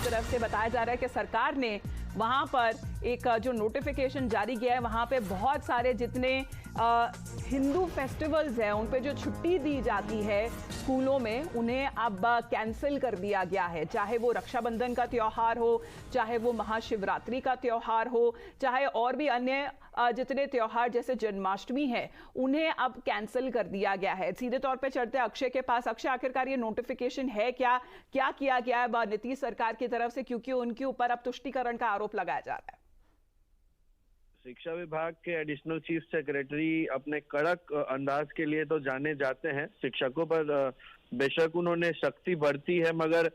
तरफ से बताया जा रहा है कि सरकार ने वहां पर एक जो नोटिफिकेशन जारी किया है, वहां पे बहुत सारे जितने हिंदू फेस्टिवल्स हैं उन पे जो छुट्टी दी जाती है स्कूलों में, उन्हें अब कैंसिल कर दिया गया है। चाहे वो रक्षाबंधन का त्योहार हो, चाहे वो महाशिवरात्रि का त्योहार हो, चाहे और भी अन्य जितने त्योहार जैसे जन्माष्टमी है, उन्हें अब कैंसिल कर दिया गया है। सीधे तौर पे चढ़ते अक्षय के पास। अक्षय, आखिरकार ये नोटिफिकेशन है क्या, क्या किया गया है नीतीश सरकार की तरफ से, क्योंकि उनके ऊपर अब तुष्टीकरण का आरोप लगाया जा रहा है? शिक्षा विभाग के एडिशनल चीफ सेक्रेटरी अपने कड़क अंदाज के लिए तो जाने जाते हैं। शिक्षकों पर बेशक उन्होंने सख्ती बरती है, मगर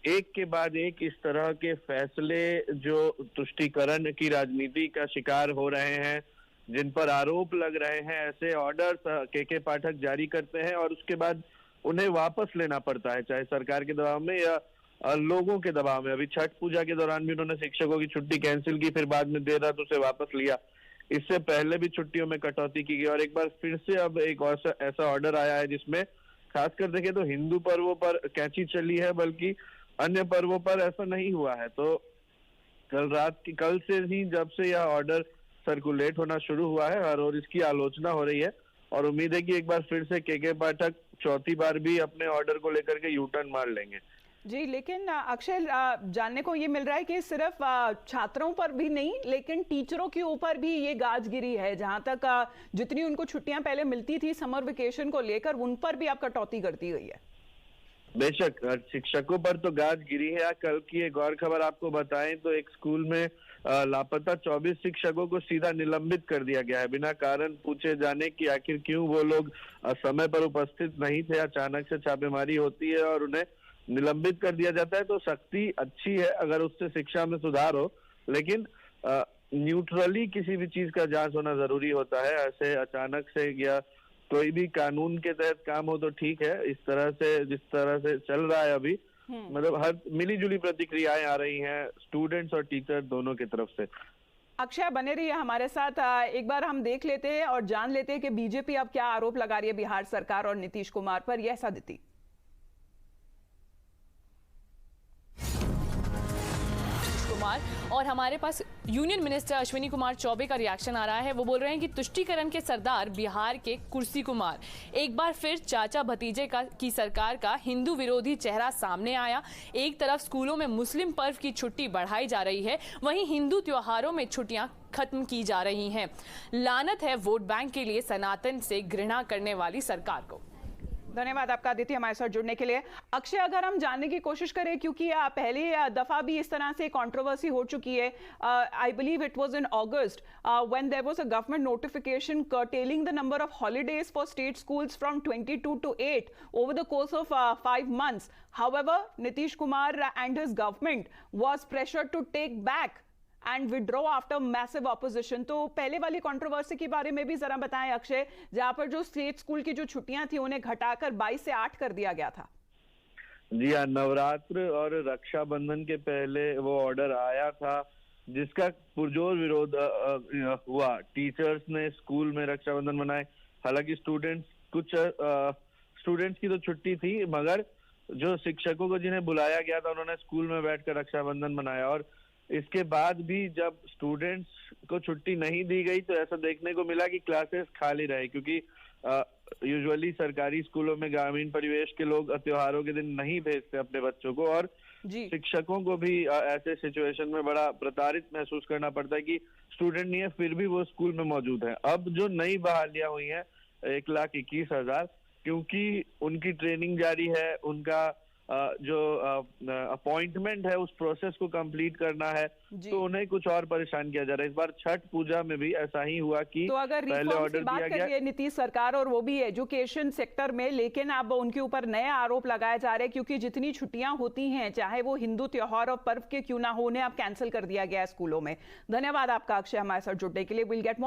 एक के बाद एक इस तरह के फैसले जो तुष्टीकरण की राजनीति का शिकार हो रहे हैं, जिन पर आरोप लग रहे हैं, ऐसे ऑर्डर्स के पाठक जारी करते हैं और उसके बाद उन्हें वापस लेना पड़ता है, चाहे सरकार के दबाव में या लोगों के दबाव में। अभी छठ पूजा के दौरान भी उन्होंने शिक्षकों की छुट्टी कैंसिल की, फिर बाद में देर रात उसे वापस लिया। इससे पहले भी छुट्टियों में कटौती की गई और एक बार फिर से अब एक ऐसा ऑर्डर आया है जिसमें खासकर देखें तो हिंदू पर्वों पर कैंची चली है, बल्कि अन्य पर्वों पर ऐसा नहीं हुआ है। तो कल से ही जब से यह ऑर्डर सर्कुलेट होना शुरू हुआ है और इसकी आलोचना हो रही है और उम्मीद है कि एक बार फिर से के पाठक चौथी बार भी अपने ऑर्डर को लेकर के यू टर्न मार लेंगे। जी, लेकिन अक्षय, जानने को ये मिल रहा है कि सिर्फ छात्रों पर भी नहीं, लेकिन टीचरों के ऊपर भी ये गाजगिरी है। जहां तक जितनी उनको छुट्टियां पहले मिलती थी समर वेकेशन को लेकर, उन पर भी अब कटौती कर दी गई है। बेशक शिक्षकों पर तो गाजगिरी है। कल की एक और खबर आपको बताएं तो एक स्कूल में लापता 24 शिक्षकों को सीधा निलंबित कर दिया गया है, बिना कारण पूछे जाने कि आखिर क्यों वो लोग समय पर उपस्थित नहीं थे। अचानक से छापेमारी होती है और उन्हें निलंबित कर दिया जाता है। तो सख्ती अच्छी है अगर उससे शिक्षा में सुधार हो, लेकिन न्यूट्रली किसी भी चीज का जांच होना जरूरी होता है। ऐसे अचानक से या कोई भी कानून के तहत काम हो तो ठीक है। इस तरह से जिस तरह से चल रहा है अभी, मतलब हर मिली जुली प्रतिक्रियाएं आ रही हैं स्टूडेंट्स और टीचर दोनों की तरफ से। अक्षय, बने रहिए हमारे साथ। एक बार हम देख लेते हैं और जान लेते हैं कि बीजेपी अब क्या आरोप लगा रही है बिहार सरकार और नीतीश कुमार पर। यह सदिति और हमारे पास यूनियन मिनिस्टर अश्विनी कुमार चौबे का रिएक्शन आ रहा है। वो बोल रहे हैं कि तुष्टीकरण के सरदार बिहार के कुर्सी कुमार। एक बार फिर चाचा भतीजे की सरकार का हिंदू विरोधी चेहरा सामने आया। एक तरफ स्कूलों में मुस्लिम पर्व की छुट्टी बढ़ाई जा रही है, वहीं हिंदू त्योहारों में छुट्टियां खत्म की जा रही हैं। लानत है वोट बैंक के लिए सनातन से घृणा करने वाली सरकार को। धन्यवाद आपका आदित्य हमारे साथ जुड़ने के लिए। अक्षय, अगर हम जानने की कोशिश करें, क्योंकि पहली दफा भी इस तरह से कंट्रोवर्सी हो चुकी है, I believe it was in August when there was a government notification curtailing the number of holidays for state schools from 22 to 8 over the course of 5 months. However, Nitish Kumar and his government was pressured to take back and withdraw after massive opposition. तो पहले वाली controversy के बारे में भी जरा बताएं अक्षय, जहां पर जो स्टेट स्कूल की जो छुट्टियां थी उन्हें घटाकर 22 से 8 कर दिया गया था। जी हाँ, नवरात्र और रक्षाबंधन के पहले वो ऑर्डर आया था जिसका पुरजोर विरोध हुआ। टीचर्स ने स्कूल में रक्षाबंधन मनाए, हालांकि कुछ स्टूडेंट्स की तो छुट्टी थी, मगर जो शिक्षकों को जिन्हें बुलाया गया था उन्होंने स्कूल में बैठकर रक्षाबंधन मनाया। और इसके बाद भी जब स्टूडेंट्स को छुट्टी नहीं दी गई तो ऐसा देखने को मिला कि क्लासेस खाली रहे, क्योंकि यूजुअली सरकारी स्कूलों में ग्रामीण परिवेश के लोग त्योहारों के दिन नहीं भेजते अपने बच्चों को, और शिक्षकों को भी ऐसे सिचुएशन में बड़ा प्रताड़ित महसूस करना पड़ता है कि स्टूडेंट नहीं है फिर भी वो स्कूल में मौजूद है। अब जो नई बहालियां हुई हैं 1,21,000, क्योंकि उनकी ट्रेनिंग जारी है, उनका जो अपॉइंटमेंट है उस प्रोसेस को कंप्लीट करना है, तो उन्हें कुछ और परेशान किया जा रहा है। इस बार छठ पूजा में भी ऐसा ही हुआ कि तो अगर पहले ऑर्डर की बात करिए नीतीश सरकार और वो भी एजुकेशन सेक्टर में, लेकिन अब उनके ऊपर नए आरोप लगाए जा रहे हैं, क्योंकि जितनी छुट्टियां होती हैं चाहे वो हिंदू त्योहार और पर्व के क्यों ना हो, उन्हें अब कैंसिल कर दिया गया है स्कूलों में। धन्यवाद आपका अक्षय हमारे साथ जुड़ने के लिए। Will get